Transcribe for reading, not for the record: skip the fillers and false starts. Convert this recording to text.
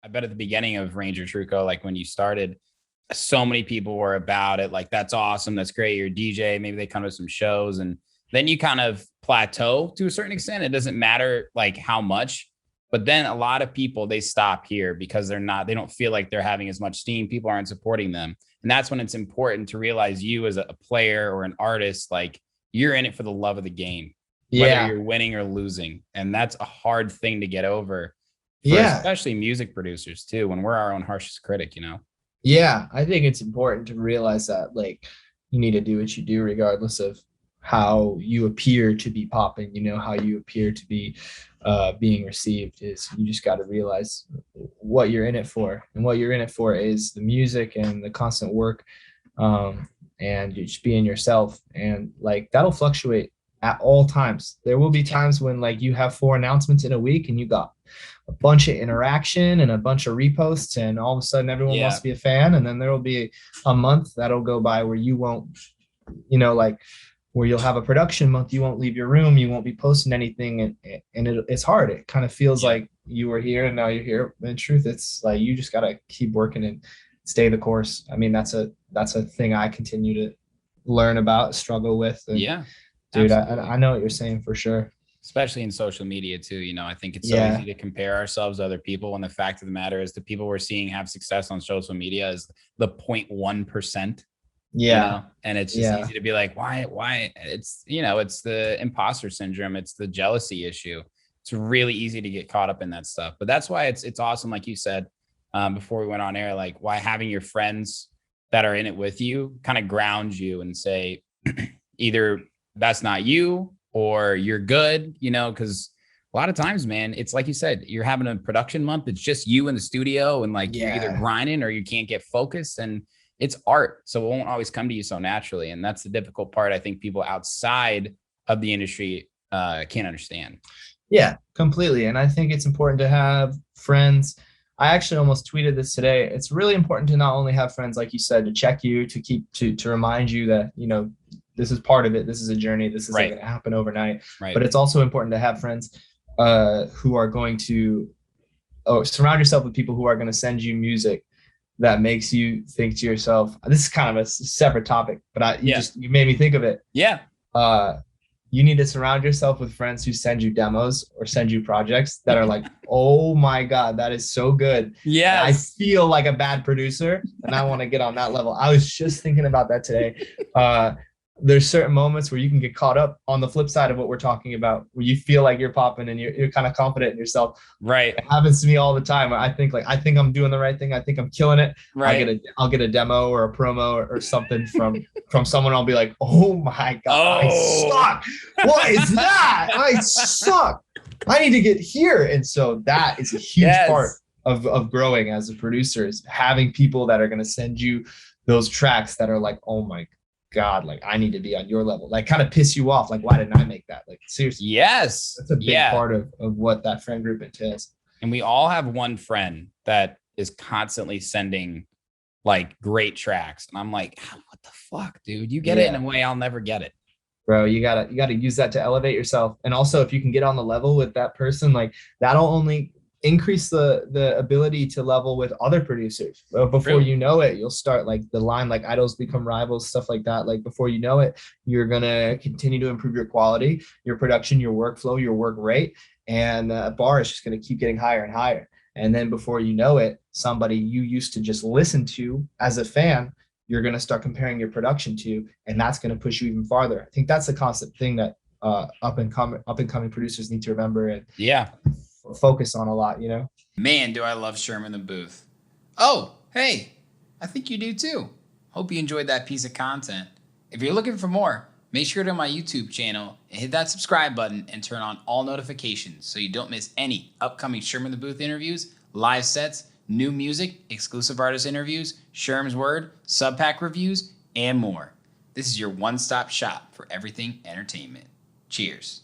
I bet at the beginning of Ranger Trucco, like when you started, so many people were about it. Like, that's awesome. That's great. You're a DJ. Maybe they come to some shows, and then you kind of plateau to a certain extent. It doesn't matter like how much, but then a lot of people, they stop here because they don't feel like they're having as much steam. People aren't supporting them. And that's when it's important to realize you as a player or an artist, like you're in it for the love of the game, whether Yeah. you're winning or losing. And that's a hard thing to get over for Yeah. especially music producers too, when we're our own harshest critic, you know? Yeah, I think it's important to realize that like you need to do what you do regardless of how you appear to be popping, how you appear to be being received. Is you just got to realize what you're in it for. And what you're in it for is the music and the constant work, and you just being yourself. And like that'll fluctuate at all times. There will be times when like you have 4 announcements in a week and you got a bunch of interaction and a bunch of reposts, and all of a sudden everyone wants Yeah. to be a fan. And then there will be a month that'll go by where you won't, like where you'll have a production month, you won't leave your room, you won't be posting anything, and it's hard. It kind of feels Yeah. like you were here and now you're here. In truth, it's like you just got to keep working and stay the course. I mean, that's a thing I continue to learn about, struggle with. And Yeah. dude, Absolutely. I know what you're saying for sure. Especially in social media too. I think it's so easy Yeah. to compare ourselves to other people when the fact of the matter is the people we're seeing have success on social media is the 0.1%, Yeah. and it's just Yeah. easy to be like, why it's the imposter syndrome. It's the jealousy issue. It's really easy to get caught up in that stuff, but that's why it's awesome. Like you said, before we went on air, like why having your friends that are in it with you kind of ground you and say, either that's not you or you're good, because a lot of times, man, it's like you said, you're having a production month. It's just you in the studio and like you're either Yeah. grinding or you can't get focused, and it's art. So it won't always come to you so naturally. And that's the difficult part. I think people outside of the industry can't understand. Yeah, completely. And I think it's important to have friends. I actually almost tweeted this today. It's really important to not only have friends, like you said, to check you, to keep to remind you that, this is part of it. This is a journey. This isn't Right. going to happen overnight. Right. But it's also important to have friends who are going to surround yourself with people who are going to send you music that makes you think to yourself. This is kind of a separate topic, but you made me think of it. Yeah. Uh, you need to surround yourself with friends who send you demos or send you projects that are like, oh my God, that is so good. Yes. I feel like a bad producer and I want to get on that level. I was just thinking about that today. There's certain moments where you can get caught up on the flip side of what we're talking about, where you feel like you're popping and you're kind of confident in yourself. Right. It happens to me all the time. I think I'm doing the right thing. I think I'm killing it. Right. I'll get a demo or a promo or something from someone. I'll be like, oh my God, I suck. What is that? I suck. I need to get here. And so that is a huge part of growing as a producer, is having people that are going to send you those tracks that are like, oh my God, like I need to be on your level, like kind of piss you off. Like, why didn't I make that? Like, seriously. Yes. That's a big part of what that friend group entails. And we all have one friend that is constantly sending like great tracks. And I'm like, what the fuck, dude? You get it in a way I'll never get it. Bro, you gotta use that to elevate yourself. And also if you can get on the level with that person, like that'll only increase the ability to level with other producers. Before you know it, you'll start like the line, like idols become rivals, stuff like that. Like before you know it, you're gonna continue to improve your quality, your production, your workflow, your work rate, and bar is just gonna keep getting higher and higher. And then before you know it, somebody you used to just listen to as a fan, you're gonna start comparing your production to, and that's gonna push you even farther. I think that's a constant thing that up and coming producers need to remember and focus on a lot, Man, do I love Sherm in the booth. Oh, hey, I think you do too. Hope you enjoyed that piece of content. If you're looking for more, make sure to go to my YouTube channel and hit that subscribe button and turn on all notifications so you don't miss any upcoming Sherm in the Booth interviews, live sets, new music, exclusive artist interviews, Sherm's Word, sub-pack reviews, and more. This is your one-stop shop for everything entertainment. Cheers.